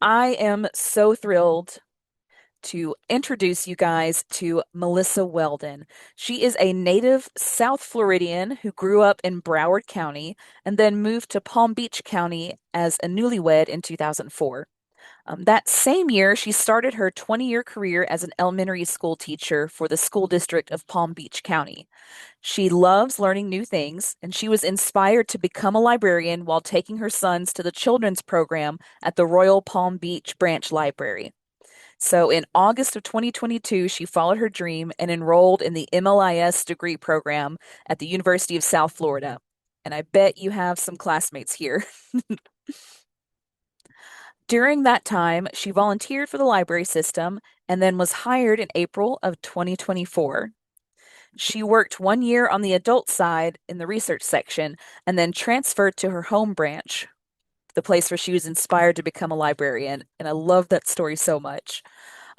I am so thrilled to introduce you guys to Melissa Welden. She is a native South Floridian who grew up in Broward County and then moved to Palm Beach County as a newlywed in 2004. That same year, she started her 20-year career as an elementary school teacher for the school district of Palm Beach County. She loves learning new things, and she was inspired to become a librarian while taking her sons to the children's program at the Royal Palm Beach Branch Library. So in August of 2022, she followed her dream and enrolled in the MLIS degree program at the University of South Florida. And I bet you have some classmates here. During that time, she volunteered for the library system and then was hired in April of 2024. She worked 1 year on the adult side in the research section and then transferred to her home branch, the place where she was inspired to become a librarian. And I love that story so much.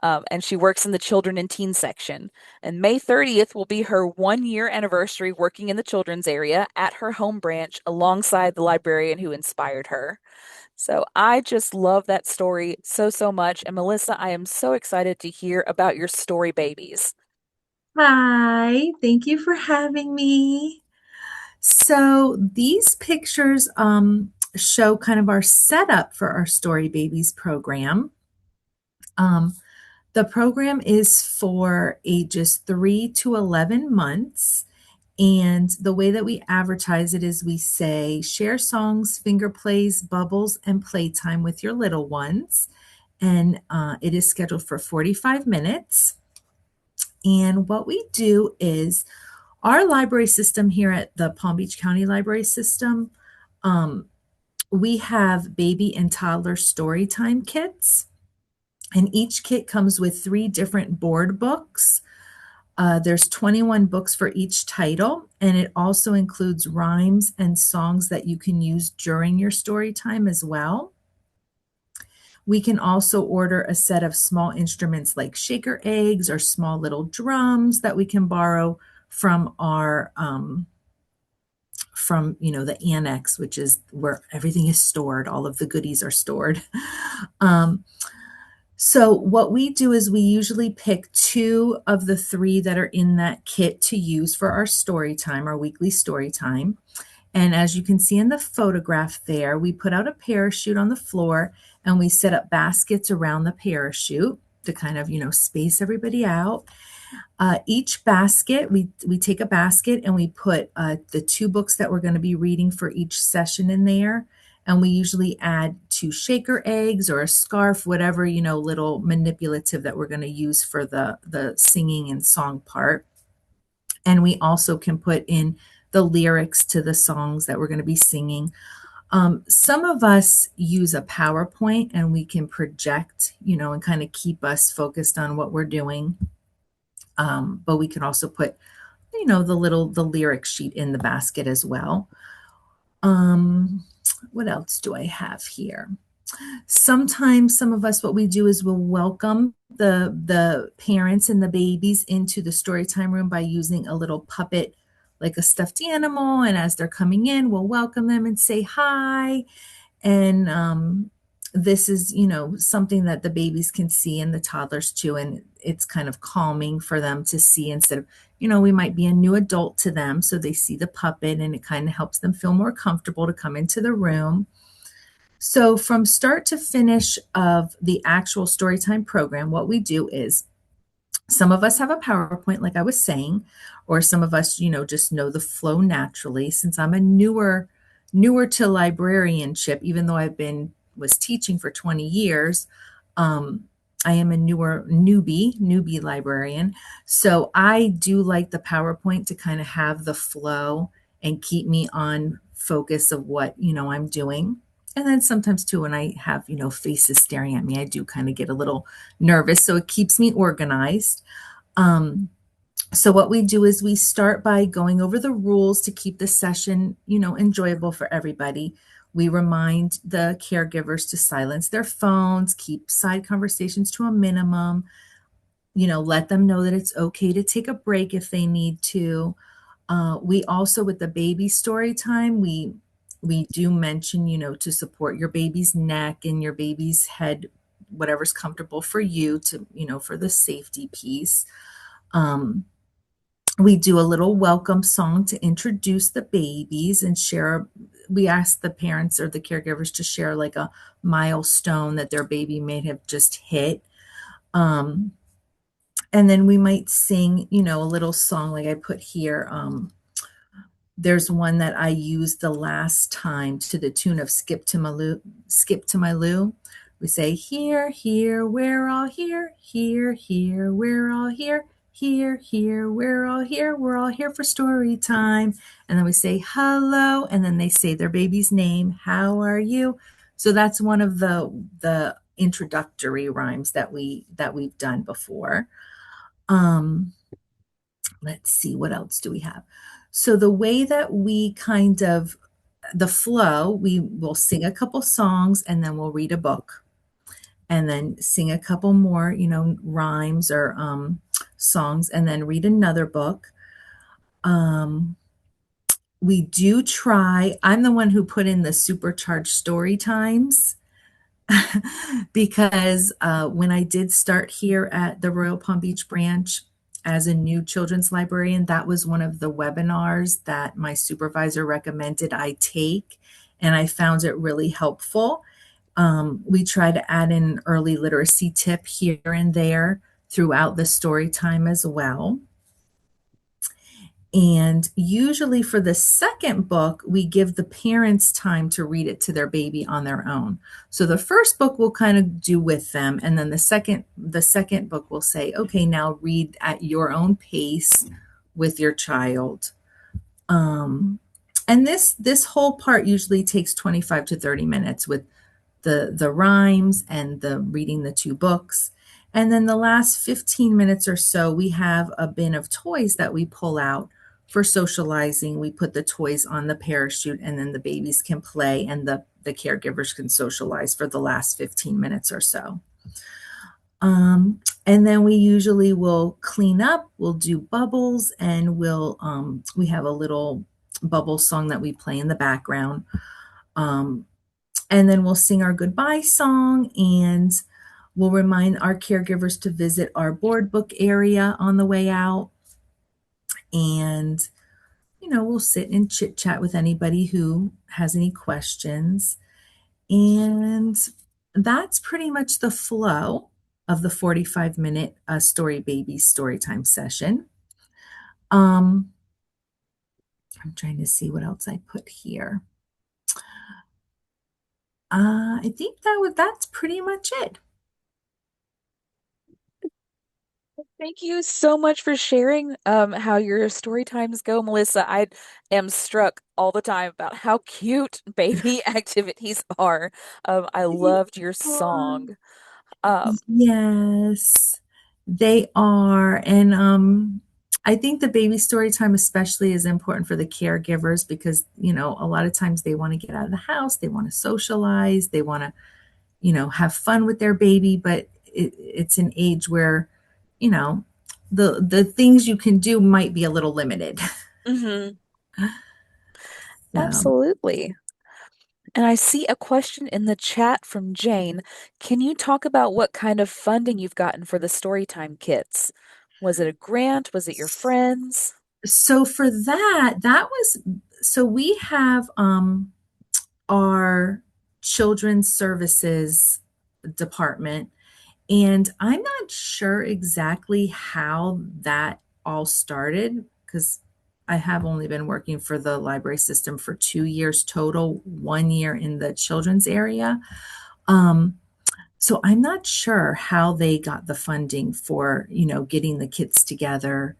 And she works in the children and teen section. And May 30th will be her 1 year anniversary working in the children's area at her home branch alongside the librarian who inspired her. So I just love that story so, so much. And Melissa, I am so excited to hear about your story babies. Hi, thank you for having me. So these pictures show kind of our setup for our Story Babies program. Um, the program is for ages 3 to 11 months. And the way that we advertise it is we say share songs, finger plays, bubbles, and playtime with your little ones. And it is scheduled for 45 minutes. And what we do is our library system here at the Palm Beach County Library System, um, we have baby and toddler story time kits, and each kit comes with 3 different board books. There's 21 books for each title, and it also includes rhymes and songs that you can use during your story time as well. We can also order a set of small instruments like shaker eggs or small little drums that we can borrow from our from the annex, which is where everything is stored. All of the goodies are stored. um, so what we do is we usually pick 2 of the 3 that are in that kit to use for our story time, our weekly story time. And as you can see in the photograph there, we put out a parachute on the floor and we set up baskets around the parachute to kind of space everybody out. Each basket, we take a basket and we put the 2 books that we're going to be reading for each session in there. And we usually add 2 shaker eggs or a scarf, whatever, little manipulative that we're going to use for the singing and song part. And we also can put in the lyrics to the songs that we're going to be singing. Some of us use a PowerPoint and we can project, and kind of keep us focused on what we're doing. But we can also put, the lyric sheet in the basket as well. Um, what else do I have here? Sometimes some of us, what we do is we'll welcome the parents and the babies into the story time room by using a little puppet, like a stuffed animal. And as they're coming in, we'll welcome them and say hi. And this is, something that the babies can see and the toddlers too. And it's kind of calming for them to see instead of, we might be a new adult to them. So they see the puppet and it kind of helps them feel more comfortable to come into the room. So from start to finish of the actual Storytime program, what we do is some of us have a PowerPoint, like I was saying, or some of us, just know the flow naturally. Since I'm a newer to librarianship, even though was teaching for 20 years, I am a newbie librarian. So I do like the PowerPoint to kind of have the flow and keep me on focus of what, I'm doing. And then sometimes too, when I have, faces staring at me, I do kind of get a little nervous. So it keeps me organized. Um, so what we do is we start by going over the rules to keep the session, enjoyable for everybody. We remind the caregivers to silence their phones, keep side conversations to a minimum, let them know that it's okay to take a break if they need to. We also, with the baby story time, we We do mention, to support your baby's neck and your baby's head, whatever's comfortable for you to, for the safety piece. Um, we do a little welcome song to introduce the babies and share. We ask the parents or the caregivers to share like a milestone that their baby may have just hit. Um, and then we might sing, a little song like I put here. There's one that I used the last time to the tune of Skip to My Lou. We say, here, here, we're all here, here, here, we're all here, here, here, we're all here for story time. And then we say, hello, and then they say their baby's name, how are you? So that's one of the introductory rhymes that we've done before. Um, let's see, what else do we have? So the way that we kind of the flow, we will sing a couple songs and then we'll read a book and then sing a couple more, rhymes or songs and then read another book. Um, we do try, I'm the one who put in the supercharged story times because when I did start here at the Royal Palm Beach branch as a new children's librarian, that was one of the webinars that my supervisor recommended I take, and I found it really helpful. We try to add in an early literacy tip here and there throughout the story time as well. And usually for the second book, we give the parents time to read it to their baby on their own. So the first book we'll kind of do with them, and then the second book will say, okay, now read at your own pace with your child. Um, and this whole part usually takes 25 to 30 minutes with the rhymes and the reading the two books. And then the last 15 minutes or so, we have a bin of toys that we pull out for socializing. We put the toys on the parachute and then the babies can play and the caregivers can socialize for the last 15 minutes or so. And then we usually will clean up, we'll do bubbles, and we have a little bubble song that we play in the background. Um, and then we'll sing our goodbye song and we'll remind our caregivers to visit our board book area on the way out. And, we'll sit and chit chat with anybody who has any questions. And that's pretty much the flow of the 45-minute Story Baby Storytime session. I'm trying to see what else I put here. I think that's pretty much it. Thank you so much for sharing how your story times go, Melissa. I am struck all the time about how cute baby activities are. I loved your song. Um, Yes, they are. And I think the baby story time especially is important for the caregivers because, a lot of times they want to get out of the house, they want to socialize, they want to, have fun with their baby, but it's an age where, you know, the things you can do might be a little limited. mhm, So absolutely. And I see a question in the chat from Jane. Can you talk about what kind of funding you've gotten for the Storytime kits? Was it a grant? Was it your friends? so for that was so we have our children's services department. And I'm not sure exactly how that all started because I have only been working for the library system for 2 years total, 1 year in the children's area. So I'm not sure how they got the funding for, getting the kids together.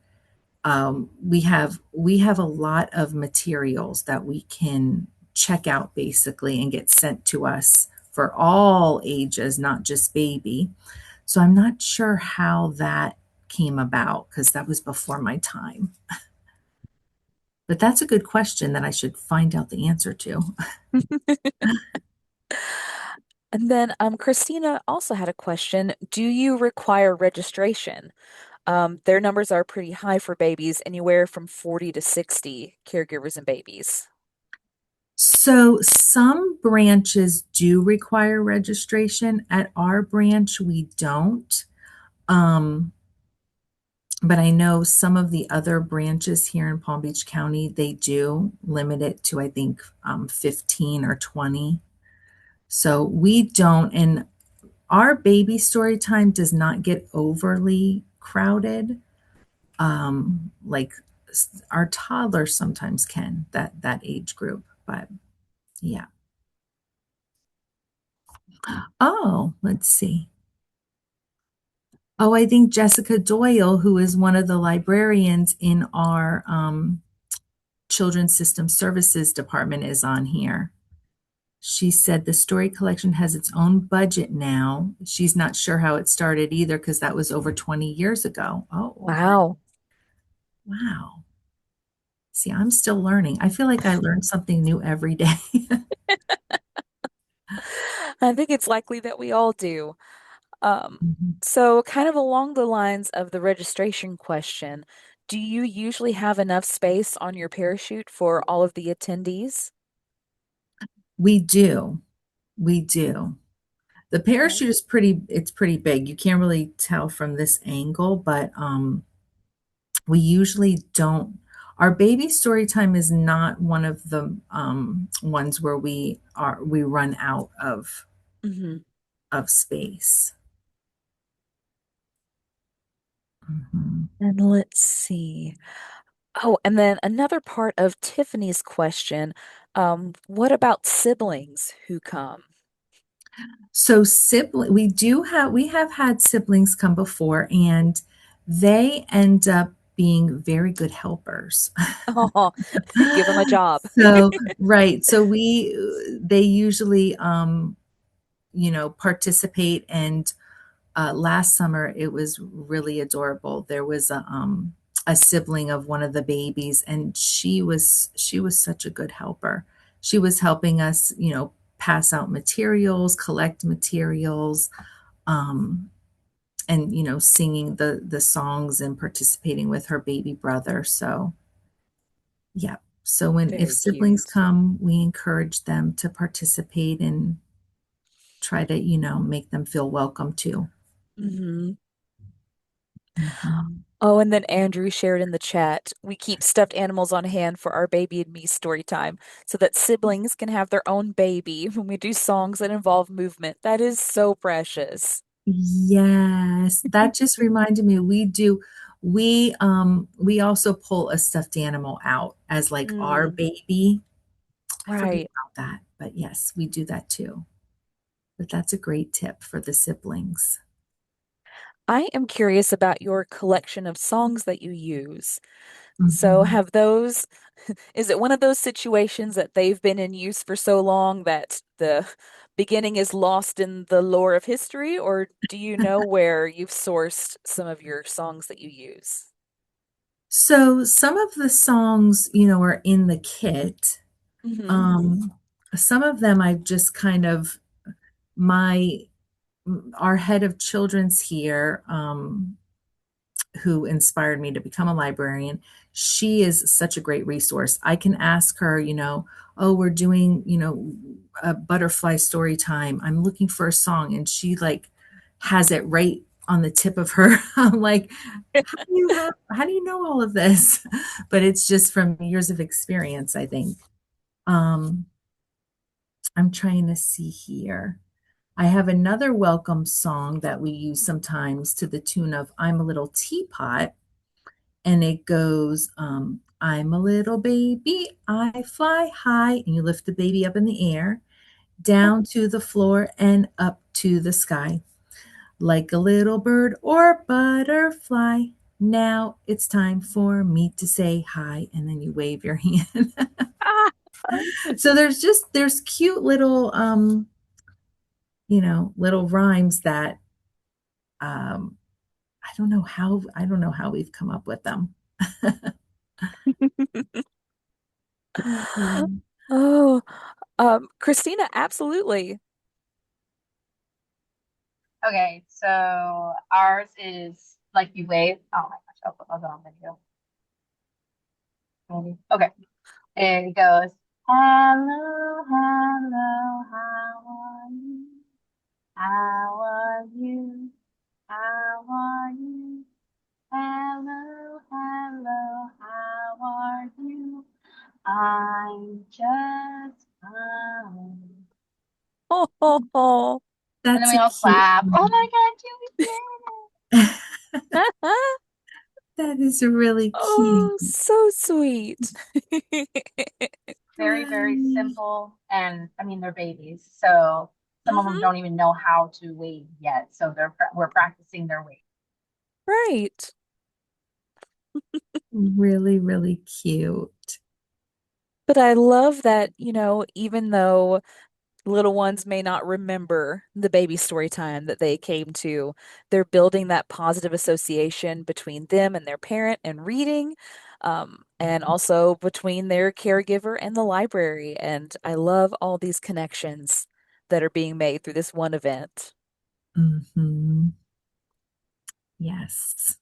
We have a lot of materials that we can check out basically and get sent to us for all ages, not just baby. So I'm not sure how that came about because that was before my time. But that's a good question that I should find out the answer to. And then Christina also had a question. Do you require registration? Their numbers are pretty high for babies, anywhere from 40 to 60 caregivers and babies. So some branches do require registration. At our branch, we don't. Um, but I know some of the other branches here in Palm Beach County, they do limit it to, I think, 15 or 20. So we don't, and our baby story time does not get overly crowded. Like our toddlers sometimes can, that age group, but yeah. Oh, let's see. Oh, I think Jessica Doyle, who is one of the librarians in our Children's System Services Department, is on here. She said the story collection has its own budget now. She's not sure how it started either because that was over 20 years ago. Oh, okay. Wow. Wow. See, I'm still learning. I feel like I learn something new every day. I think it's likely that we all do. Um, Mhm. so kind of along the lines of the registration question, do you usually have enough space on your parachute for all of the attendees? We do. We do. The Okay. parachute is it's pretty big. You can't really tell from this angle, but we usually don't. Our baby story time is not one of the ones where we run out Hmm. of space. Mhm. And let's see. Oh, and then another part of Tiffany's question, what about siblings who come? So sibling, we have had siblings come before, and they end up being very good helpers. Oh, give them a job. So right, so they usually participate. And last summer, it was really adorable. There was a sibling of one of the babies, and she was such a good helper. She was helping us, pass out materials, collect materials, um, and singing the songs and participating with her baby brother. So yeah. So if Very siblings cute. come, we encourage them to participate and try to, make them feel welcome too. Hmm. Mhm. Oh, and then Andrew shared in the chat, we keep stuffed animals on hand for our baby and me story time so that siblings can have their own baby when we do songs that involve movement. That is so precious. Yes, that just reminded me, we also pull a stuffed animal out as like our Mm, baby. I forget right. about that, but yes, we do that too. But that's a great tip for the siblings. I am curious about your collection of songs that you use. So Mhm. have those, is it one of those situations that they've been in use for so long that the beginning is lost in the lore of history, or do you know where you've sourced some of your songs that you use? So some of the songs, are in the kit. Hmm. Um, some of them I've just kind of my our head of children's here, who inspired me to become a librarian, she is such a great resource. I can ask her, oh, we're doing, a butterfly story time. I'm looking for a song, and she like has it right on the tip of her. I'm like, how do you know all of this? But it's just from years of experience, I think. Um, I'm trying to see here. I have another welcome song that we use sometimes to the tune of I'm a Little Teapot, and it goes, I'm a little baby, I fly high, and you lift the baby up in the air, down to the floor and up to the sky, like a little bird or butterfly. Now it's time for me to say hi, and then you wave your hand. Ah, So there's cute little little rhymes that um I don't know how we've come up with them. Mhm. oh, Christina, absolutely. Okay, so ours is like you wave. Oh my gosh, I'll put on video. Maybe. Okay, and it goes. Hello, hello, how are you? How are you? How are you? Hello, hello, how are you? I'm just fine. Oh, oh, oh. And then That's we a all cute clap. Oh one. my God, Julie did it! That is really cute. Oh, so sweet. Very, very Right. simple. And I mean, they're babies. So some of them Hmm. don't even know how to wave yet. So we're practicing their wave. Right. Really, really cute. But I love that, even though little ones may not remember the baby story time that they came to, they're building that positive association between them and their parent and reading, and also between their caregiver and the library. And I love all these connections that are being made through this one event. Hmm. Yes.